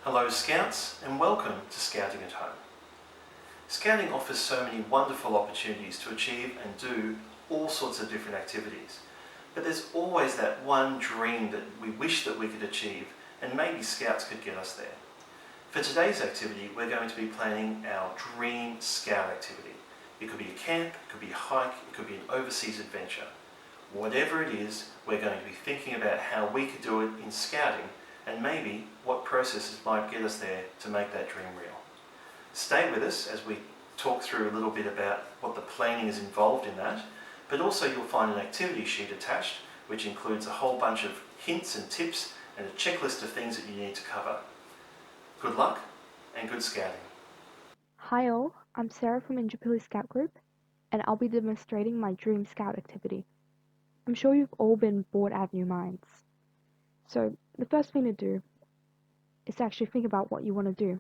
Hello Scouts and welcome to Scouting at Home. Scouting offers so many wonderful opportunities to achieve and do all sorts of different activities. But there's always that one dream that we wish that we could achieve, and maybe Scouts could get us there. For today's activity, we're going to be planning our dream Scout activity. It could be a camp, it could be a hike, it could be an overseas adventure. Whatever it is, we're going to be thinking about how we could do it in Scouting and maybe what processes might get us there to make that dream real. Stay with us as we talk through a little bit about what the planning is involved in that, but also you'll find an activity sheet attached which includes a whole bunch of hints and tips and a checklist of things that you need to cover. Good luck and good scouting. Hi all, I'm Sarah from Injapilli Scout Group, and I'll be demonstrating my Dream Scout activity. I'm sure you've all been bored out of your minds. So the first thing to do is to actually think about what you want to do.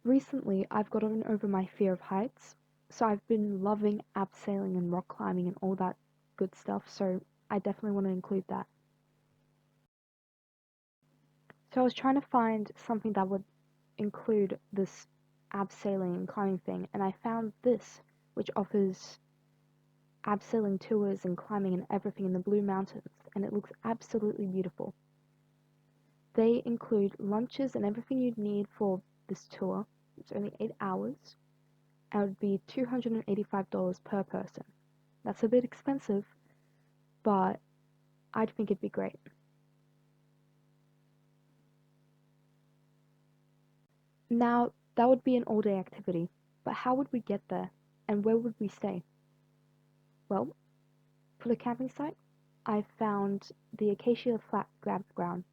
Recently, I've gotten over my fear of heights, so I've been loving abseiling and rock climbing and all that good stuff, so I definitely want to include that. So I was trying to find something that would include this abseiling and climbing thing, and I found this, which offers abseiling tours and climbing and everything in the Blue Mountains, and it looks absolutely beautiful. They include lunches and everything you'd need for this tour. It's only 8 hours, and it would be $285 per person. That's a bit expensive, but I'd think it'd be great. Now, that would be an all-day activity, but how would we get there, and where would we stay? Well, for the camping site, I found the Acacia Flat Campground,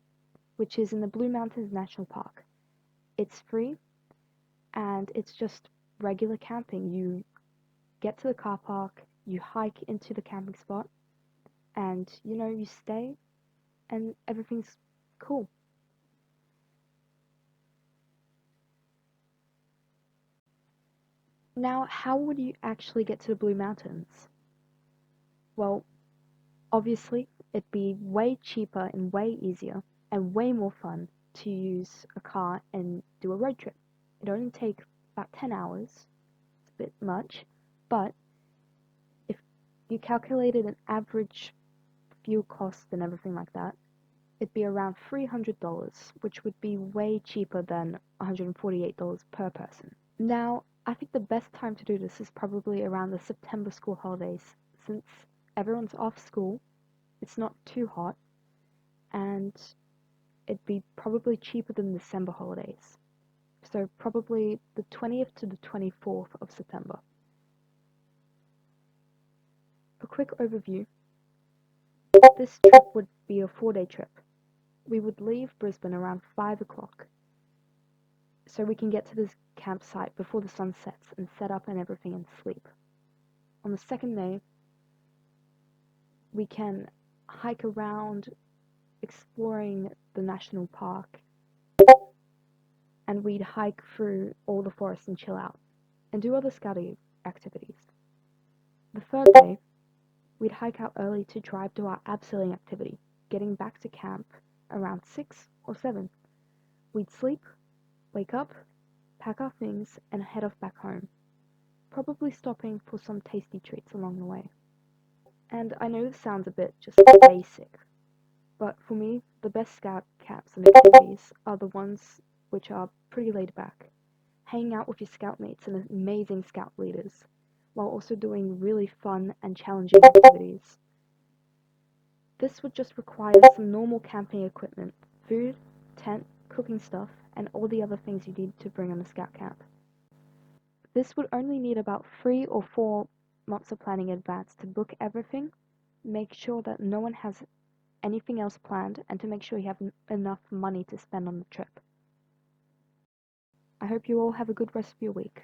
which is in the Blue Mountains National Park. It's free, and it's just regular camping. You get to the car park, you hike into the camping spot, and you stay, and everything's cool. Now, how would you actually get to the Blue Mountains? Well, obviously, it'd be way cheaper and way easier and way more fun to use a car and do a road trip. It'd only take about 10 hours. It's a bit much, but if you calculated an average fuel cost and everything like that, it'd be around $300, which would be way cheaper than $148 per person. Now, I think the best time to do this is probably around the September school holidays, since everyone's off school, it's not too hot, and it'd be probably cheaper than the December holidays. So probably the 20th to the 24th of September. A quick overview. This trip would be a 4-day trip. We would leave Brisbane around 5 o'clock, so we can get to this campsite before the sun sets and set up and everything and sleep. On the second day, we can hike around exploring the national park, and we'd hike through all the forests and chill out and do other scouting activities. The third day, we'd hike out early to drive to our abseiling activity, getting back to camp around 6 or 7. We'd sleep, wake up, pack our things, and head off back home, probably stopping for some tasty treats along the way. And I know this sounds a bit just basic, but for me, the best scout camps and activities are the ones which are pretty laid back, hanging out with your scout mates and amazing scout leaders, while also doing really fun and challenging activities. This would just require some normal camping equipment, food, tent, cooking stuff, and all the other things you need to bring on a scout camp. This would only need about 3 or 4 months of planning in advance to book everything, make sure that no one has anything else planned, and to make sure you have enough money to spend on the trip. I hope you all have a good rest of your week.